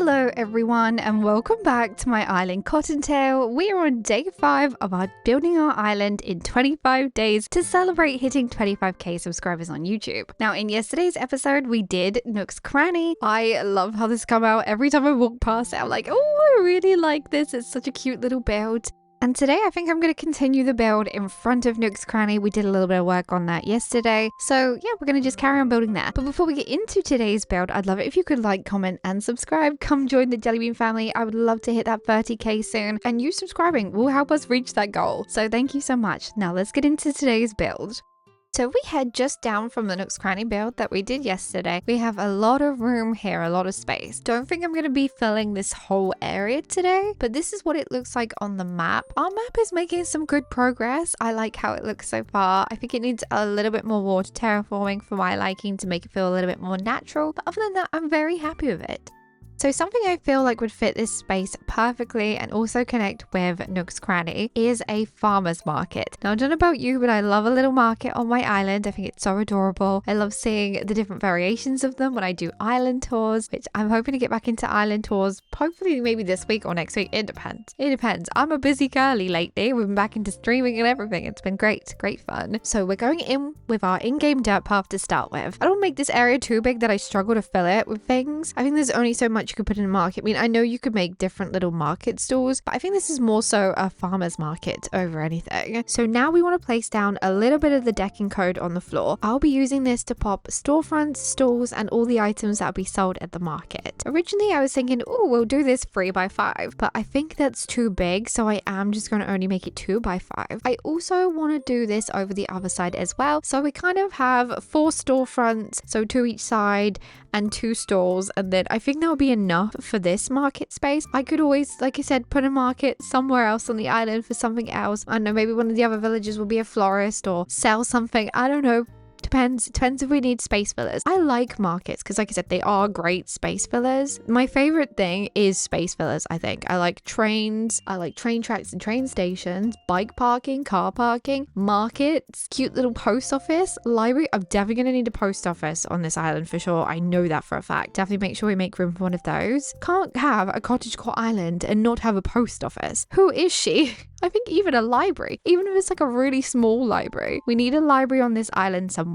Hello everyone and welcome back to my island Cottontail. We are on day 5 of our building our island in 25 days to celebrate hitting 25k subscribers on YouTube. Now in yesterday's episode we did Nook's Cranny. I love how this come out. Every time I walk past it I'm like, oh, I really like this. It's such a cute little build. And today I think I'm going to continue the build in front of Nook's Cranny. We did a little bit of work on that yesterday. So yeah, we're going to just carry on building that. But before we get into today's build, I'd love it if you could like, comment and subscribe. Come join the Jellybean family. I would love to hit that 30k soon. And you subscribing will help us reach that goal. So thank you so much. Now let's get into today's build. So we head just down from the Nook's Cranny build that we did yesterday. We have a lot of room here, a lot of space. Don't think I'm going to be filling this whole area today, but this is what it looks like on the map. Our map is making some good progress. I like how it looks so far. I think it needs a little bit more water terraforming for my liking to make it feel a little bit more natural. But other than that, I'm very happy with it. So something I feel like would fit this space perfectly and also connect with Nook's Cranny is a farmer's market. Now I don't know about you, but I love a little market on my island. I think it's so adorable. I love seeing the different variations of them when I do island tours, which I'm hoping to get back into island tours, hopefully maybe this week or next week. It depends. It depends. I'm a busy girly lately. We've been back into streaming and everything. It's been great fun. So we're going in with our in-game dirt path to start with. I don't make this area too big that I struggle to fill it with things. I think there's only so much you could put in a market. I mean, I know you could make different little market stalls, but I think this is more so a farmer's market over anything. So now we want to place down a little bit of the decking code on the floor. I'll be using this to pop storefronts, stalls, and all the items that will be sold at the market. Originally, I was thinking, oh, we'll do this 3x5, but I think that's too big, so I am just going to only make it 2x5. I also want to do this over the other side as well. So we kind of have 4 storefronts, so 2 each side, and 2 stalls, and then I think that will be enough for this market space. I could always, like I said, put a market somewhere else on the island for something else. I don't know, maybe one of the other villages will be a florist or sell something. I don't know. Depends if we need space fillers. I like markets because, like I said, they are great space fillers. My favorite thing is space fillers, I think. I like trains, I like train tracks and train stations, bike parking, car parking, markets, cute little post office, library. I'm definitely going to need a post office on this island for sure. I know that for a fact. Definitely make sure we make room for one of those. Can't have a cottagecore island and not have a post office. Who is she? I think even a library, even if it's like a really small library. We need a library on this island somewhere.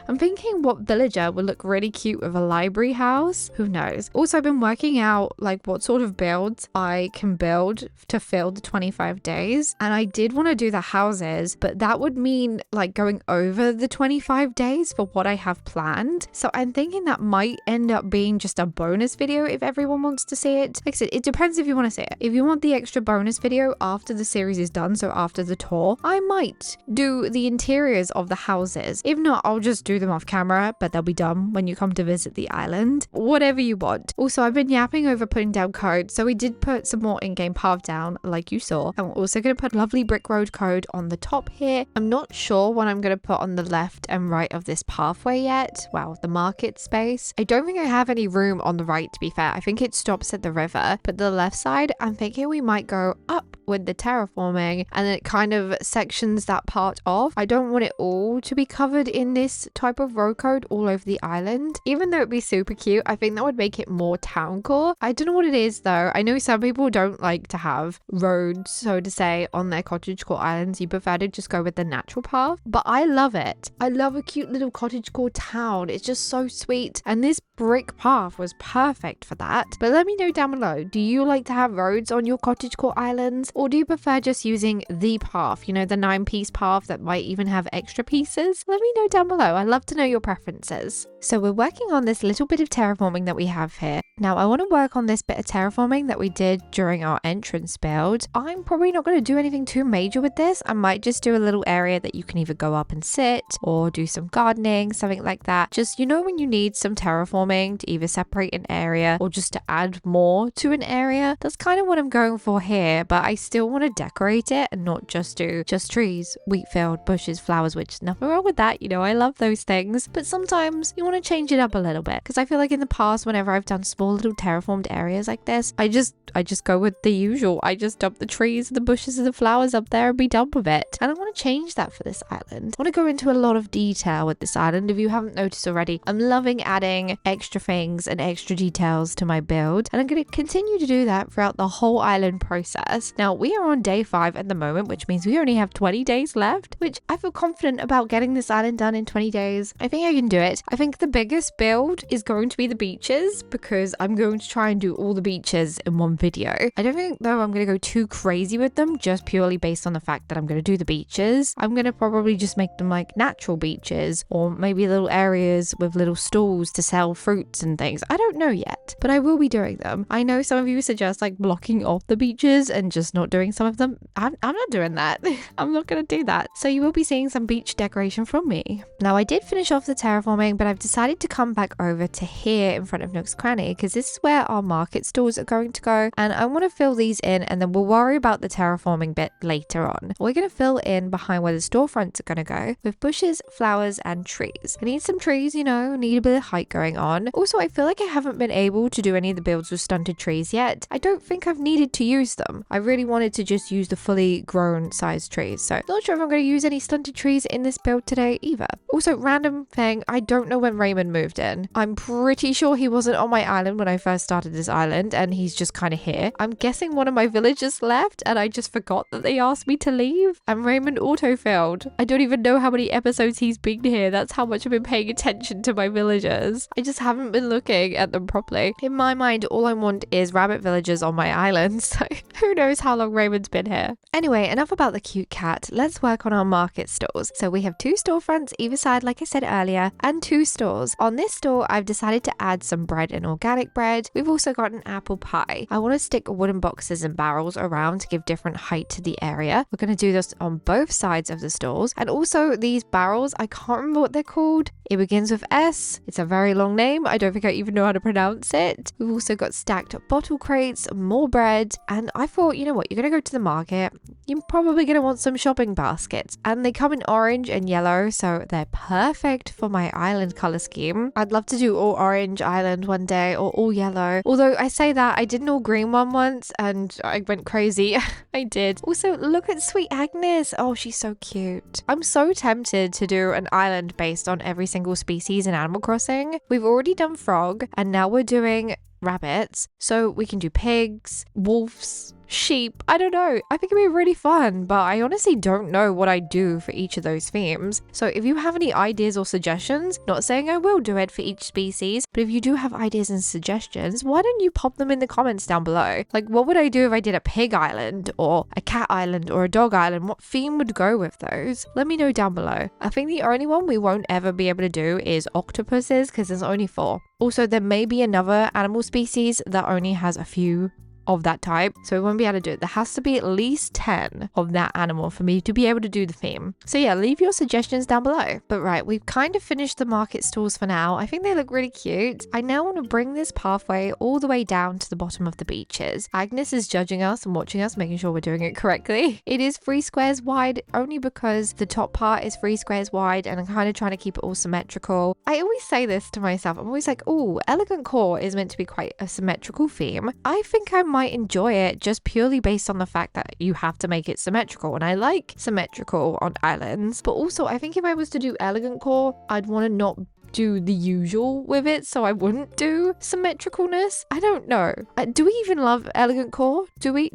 I'm thinking what villager would look really cute with a library house. Who knows? Also, I've been working out like what sort of builds I can build to fill the 25 days. And I did want to do the houses, but that would mean like going over the 25 days for what I have planned. So I'm thinking that might end up being just a bonus video if everyone wants to see it. Like I said, it depends if you want to see it. If you want the extra bonus video after the series is done, so after the tour, I might do the interiors of the houses. If not, I'll just do them off camera, but they'll be done when you come to visit the island. Whatever you want. Also, I've been yapping over putting down code, so we did put some more in-game path down like you saw, and we're also going to put lovely brick road code on the top here. I'm not sure what I'm going to put on the left and right of this pathway yet. Wow, the market space. I don't think I have any room on the right, to be fair. I think it stops at the river, but the left side, I'm thinking we might go up with the terraforming and then it kind of sections that part off. I don't want it all to be covered in this type of road code all over the island. Even though it'd be super cute, I think that would make it more town core. I don't know what it is though. I know some people don't like to have roads, so to say, on their cottagecore islands. You prefer to just go with the natural path, but I love it. I love a cute little cottagecore town. It's just so sweet, and this brick path was perfect for that. But let me know down below, do you like to have roads on your cottagecore islands, or do you prefer just using the path, you know, the 9-piece path that might even have extra pieces? Let me know down below. I love to know your preferences. So we're working on this little bit of terraforming that we have here. Now I want to work on this bit of terraforming that we did during our entrance build. I'm probably not going to do anything too major with this. I might just do a little area that you can either go up and sit or do some gardening, something like that. Just, you know, when you need some terraforming to either separate an area or just to add more to an area. That's kind of what I'm going for here, but I still want to decorate it and not just do just trees, wheat field, bushes, flowers, which nothing wrong with that. You know, I love those those things, but sometimes you want to change it up a little bit, because I feel like in the past, whenever I've done small little terraformed areas like this, I just go with the usual. I just dump the trees, the bushes, and the flowers up there and be done with it. And I want to change that for this island. I want to go into a lot of detail with this island. If you haven't noticed already, I'm loving adding extra things and extra details to my build, and I'm going to continue to do that throughout the whole island process. Now, we are on day 5 at the moment, which means we only have 20 days left, which I feel confident about getting this island done in 20 days. I think I can do it. I think the biggest build is going to be the beaches, because I'm going to try and do all the beaches in one video. I don't think though I'm going to go too crazy with them, just purely based on the fact that I'm going to do the beaches. I'm going to probably just make them like natural beaches, or maybe little areas with little stalls to sell fruits and things. I don't know yet, but I will be doing them. I know some of you suggest like blocking off the beaches and just not doing some of them. I'm not doing that. I'm not going to do that. So you will be seeing some beach decoration from me. Now, I did finish off the terraforming, but I've decided to come back over to here in front of Nook's Cranny, because this is where our market stalls are going to go, and I want to fill these in, and then we'll worry about the terraforming bit later on. We're going to fill in behind where the storefronts are going to go with bushes, flowers, and trees. I need some trees, you know, need a bit of height going on. Also, I feel like I haven't been able to do any of the builds with stunted trees yet. I don't think I've needed to use them. I really wanted to just use the fully grown size trees, so not sure if I'm going to use any stunted trees in this build today either. Also, random thing, I don't know when Raymond moved in. I'm pretty sure he wasn't on my island when I first started this island, and he's just kind of here. I'm guessing one of my villagers left, and I just forgot that they asked me to leave, and Raymond auto-failed. I don't even know how many episodes he's been here. That's how much I've been paying attention to my villagers. I just haven't been looking at them properly. In my mind, all I want is rabbit villagers on my island, so who knows how long Raymond's been here. Anyway, enough about the cute cat. Let's work on our market stalls. So we have 2 storefronts either side, like I said earlier, and 2 stores. On this store, I've decided to add some bread and organic bread. We've also got an apple pie. I want to stick wooden boxes and barrels around to give different height to the area. We're going to do this on both sides of the stalls. And also these barrels, I can't remember what they're called. It begins with S. It's a very long name. I don't think I even know how to pronounce it. We've also got stacked bottle crates, more bread, and I thought, you know what, you're going to go to the market. You're probably going to want some shopping baskets, and they come in orange and yellow, so they're perfect for my island color scheme. I'd love to do all orange island one day, or all yellow. Although I say that, I did an all green one once and I went crazy. I did. Also, look at sweet Agnes. Oh, she's so cute. I'm so tempted to do an island based on every single species in Animal Crossing. We've already done frog, and now we're doing rabbits, so we can do pigs, wolves, sheep. I don't know. I think it'd be really fun, but I honestly don't know what I do for each of those themes. So if you have any ideas or suggestions, not saying I will do it for each species, but if you do have ideas and suggestions, why don't you pop them in the comments down below? Like, what would I do if I did a pig island or a cat island or a dog island? What theme would go with those? Let me know down below. I think the only one we won't ever be able to do is octopuses, because there's only 4. Also, there may be another animal species that only has a few of that type, so we won't be able to do it. There has to be at least 10 of that animal for me to be able to do the theme. So yeah, leave your suggestions down below. But right, we've kind of finished the market stalls for now. I think they look really cute. I now want to bring this pathway all the way down to the bottom of the beaches. Agnes is judging us and watching us, making sure we're doing it correctly. It is 3 squares wide, only because the top part is 3 squares wide, and I'm kind of trying to keep it all symmetrical. I always say this to myself. I'm always like, oh, Elegant Core is meant to be quite a symmetrical theme. I think I might enjoy it just purely based on the fact that you have to make it symmetrical, and I like symmetrical on islands. But also, I think if I was to do Elegant Core, I'd want to not do the usual with it, so I wouldn't do symmetricalness. I don't know. Do we even love Elegant Core? Do we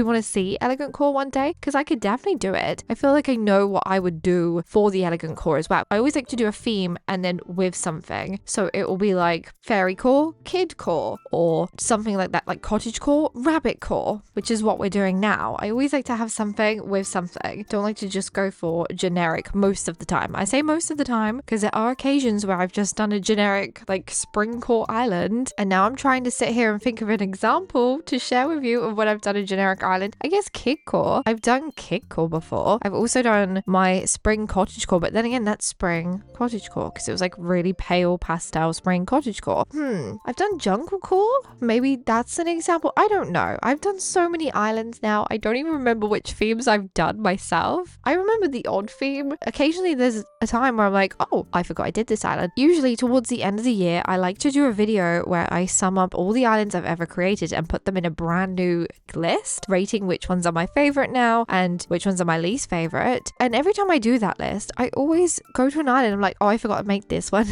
want to see Elegant Core one day? Because I could definitely do it. I feel like I know what I would do for the Elegant Core as well. I always like to do a theme and then with something. So it will be like Fairy Core, Kid Core, or something like that, like Cottagecore, Rabbit Core, which is what we're doing now. I always like to have something with something. Don't like to just go for generic most of the time. I say most of the time because there are occasions occasions where I've just done a generic like spring core island, and now I'm trying to sit here and think of an example to share with you of when I've done a generic island. I guess kid core. I've done kid core before. I've also done my spring cottagecore, but then again, that's spring cottagecore because it was like really pale pastel spring cottagecore. I've done jungle core. Maybe that's an example. I don't know. I've done so many islands now. I don't even remember which themes I've done myself. I remember the odd theme. Occasionally there's a time where I'm like, oh, I forgot I did this island. Usually towards the end of the year, I like to do a video where I sum up all the islands I've ever created and put them in a brand new list, rating which ones are my favorite now and which ones are my least favorite. And every time I do that list, I always go to an island. I'm like, oh, I forgot to make this one.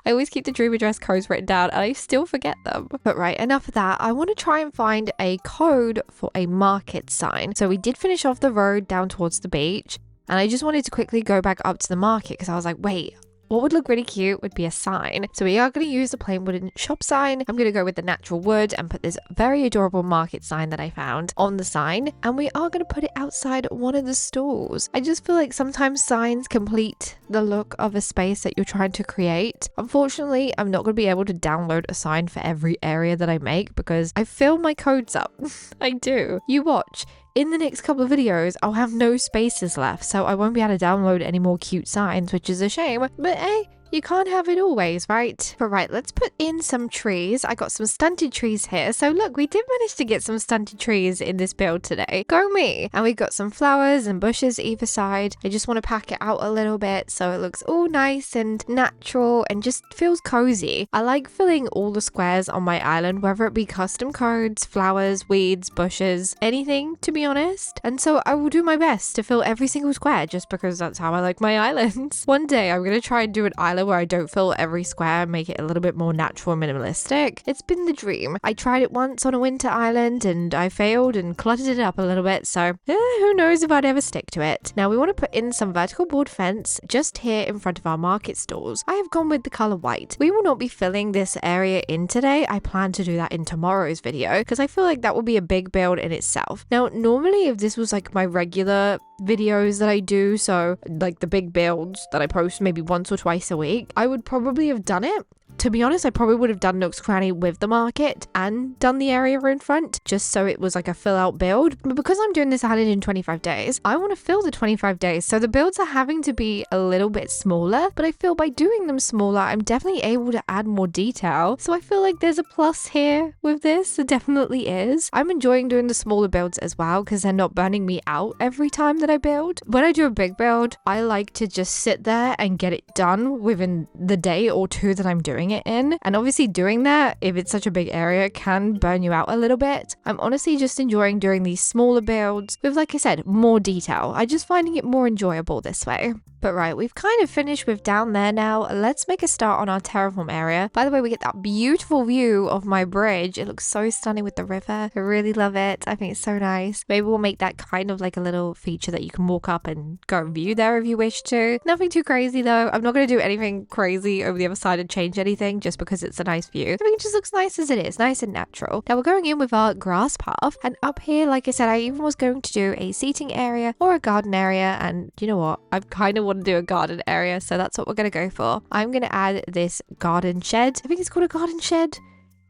I always keep the dream address codes written down and I still forget them. But right, enough of that. I want to try and find a code for a market sign. So we did finish off the road down towards the beach, and I just wanted to quickly go back up to the market because I was like, wait, what would look really cute would be a sign. So we are going to use the plain wooden shop sign. I'm going to go with the natural wood and put this very adorable market sign that I found on the sign. And we are going to put it outside one of the stalls. I just feel like sometimes signs complete the look of a space that you're trying to create. Unfortunately, I'm not going to be able to download a sign for every area that I make because I fill my codes up. I do. You watch. In the next couple of videos, I'll have no spaces left, so I won't be able to download any more cute signs, which is a shame. But hey, you can't have it always, right? But right, let's put in some trees. I got some stunted trees here. So look, we did manage to get some stunted trees in this build today. Go me! And we got some flowers and bushes either side. I just want to pack it out a little bit so it looks all nice and natural and just feels cozy. I like filling all the squares on my island, whether it be custom codes, flowers, weeds, bushes, anything, to be honest. And so I will do my best to fill every single square just because that's how I like my islands. One day I'm going to try and do an island where I don't fill every square and make it a little bit more natural and minimalistic. It's been the dream. I tried it once on a winter island and I failed and cluttered it up a little bit, so who knows if I'd ever stick to it. Now we want to put in some vertical board fence just here in front of our market stalls. I have gone with the color white. We will not be filling this area in today. I plan to do that in tomorrow's video because I feel like that will be a big build in itself. Now normally if this was like my regular videos that I do, so like the big builds that I post maybe once or twice a week, I would probably have done it. To be honest, I probably would have done Nook's Cranny with the market and done the area in front just so it was like a fill out build. But because I'm doing this island in 25 days, I want to fill the 25 days. So the builds are having to be a little bit smaller, but I feel by doing them smaller, I'm definitely able to add more detail. So I feel like there's a plus here with this. There definitely is. I'm enjoying doing the smaller builds as well because they're not burning me out every time that I build. When I do a big build, I like to just sit there and get it done within the day or two that I'm doing it in. And obviously doing that, if it's such a big area, can burn you out a little bit. I'm honestly just enjoying doing these smaller builds with, like I said, more detail. I'm just finding it more enjoyable this way. But right, we've kind of finished with down there now. Let's make a start on our terraform area. By the way, we get that beautiful view of my bridge. It looks so stunning with the river. I really love it. I think it's so nice. Maybe we'll make that kind of like a little feature that you can walk up and go and view there if you wish to. Nothing too crazy though. I'm not going to do anything crazy over the other side and change anything just because it's a nice view. I think it just looks nice as it is, nice and natural. Now we're going in with our grass path, and up here, like I said, I even was going to do a seating area or a garden area, and you know what? I kind of want to do a garden area, so that's what we're going to go for. I'm going to add this garden shed. I think it's called a garden shed.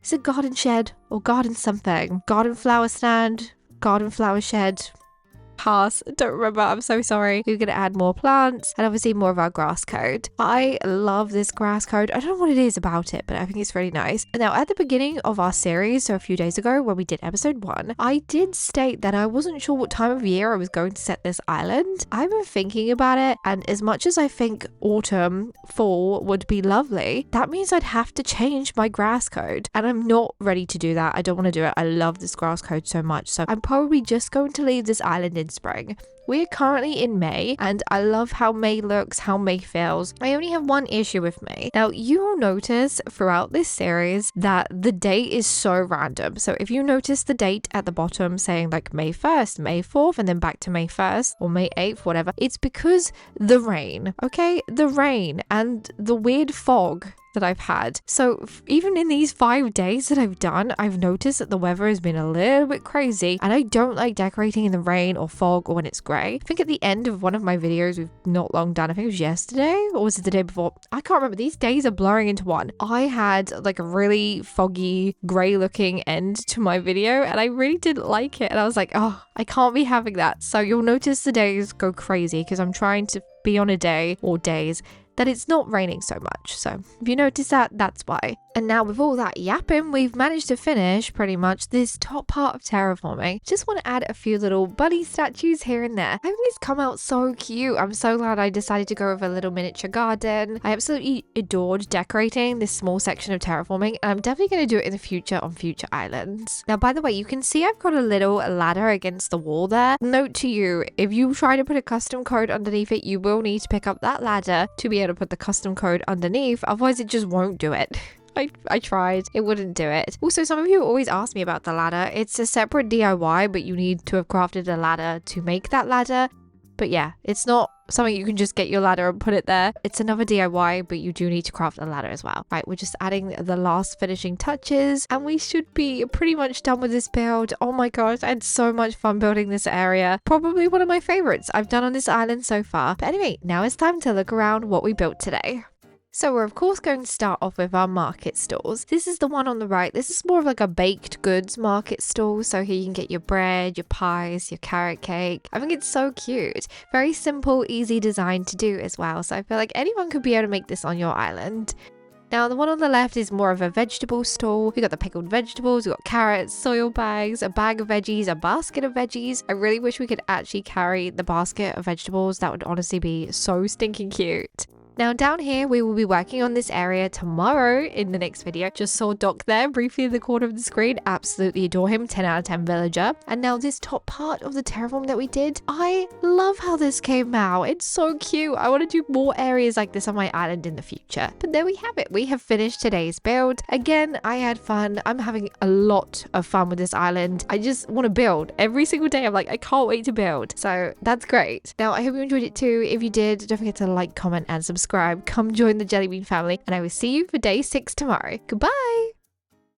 It's a garden shed or garden something. Garden flower stand, garden flower shed. Pass. Don't remember. I'm so sorry. We're going to add more plants and obviously more of our grass code. I love this grass code. I don't know what it is about it, but I think it's really nice. Now, at the beginning of our series, so a few days ago when we did episode 1, I did state that I wasn't sure what time of year I was going to set this island. I've been thinking about it, and as much as I think autumn, fall would be lovely, that means I'd have to change my grass code, and I'm not ready to do that. I don't want to do it. I love this grass code so much, so I'm probably just going to leave this island in spring. We are currently in May, and I love how May looks, how May feels. I only have one issue with May. Now, you will notice throughout this series that the date is so random. So if you notice the date at the bottom saying like May 1st, May 4th, and then back to May 1st or May 8th, whatever, it's because the rain, okay? The rain and the weird fog that I've had. So even in these 5 days that I've done, I've noticed that the weather has been a little bit crazy, and I don't like decorating in the rain or fog or when it's grey. I think at the end of one of my videos we've not long done, I think it was yesterday or was it the day before? I can't remember. These days are blurring into one. I had like a really foggy grey looking end to my video and I really didn't like it, and I was like, oh, I can't be having that. So you'll notice the days go crazy because I'm trying to be on a day or days that it's not raining so much. So if you notice that, that's why. And now with all that yapping, we've managed to finish pretty much this top part of terraforming. Just want to add a few little bunny statues here and there. I think it's come out so cute. I'm so glad I decided to go with a little miniature garden. I absolutely adored decorating this small section of terraforming, and I'm definitely going to do it in the future on future islands. Now, by the way, you can see I've got a little ladder against the wall there. Note to you, if you try to put a custom code underneath it, you will need to pick up that ladder to be able to put the custom code underneath, otherwise it just won't do it. I tried, it wouldn't do it. Also, some of you always ask me about the ladder. It's a separate DIY, but you need to have crafted a ladder to make that ladder. But yeah, it's not something you can just get your ladder and put it there. It's another DIY, but you do need to craft a ladder as well. Right, we're just adding the last finishing touches and we should be pretty much done with this build. Oh my gosh, I had so much fun building this area. Probably one of my favorites I've done on this island so far. But anyway, now it's time to look around what we built today. So we're of course going to start off with our market stalls. This is the one on the right. This is more of like a baked goods market stall. So here you can get your bread, your pies, your carrot cake. I think it's so cute. Very simple, easy design to do as well. So I feel like anyone could be able to make this on your island. Now the one on the left is more of a vegetable stall. We got the pickled vegetables, we got carrots, soil bags, a bag of veggies, a basket of veggies. I really wish we could actually carry the basket of vegetables. That would honestly be so stinking cute. Now down here, we will be working on this area tomorrow in the next video. Just saw Doc there briefly in the corner of the screen. Absolutely adore him. 10 out of 10 villager. And now this top part of the terraform that we did. I love how this came out. It's so cute. I want to do more areas like this on my island in the future. But there we have it. We have finished today's build. Again, I had fun. I'm having a lot of fun with this island. I just want to build. Every single day I'm like, I can't wait to build. So that's great. Now I hope you enjoyed it too. If you did, don't forget to like, comment and subscribe. Come join the Jellybean family, and I will see you for day 6 tomorrow. Goodbye!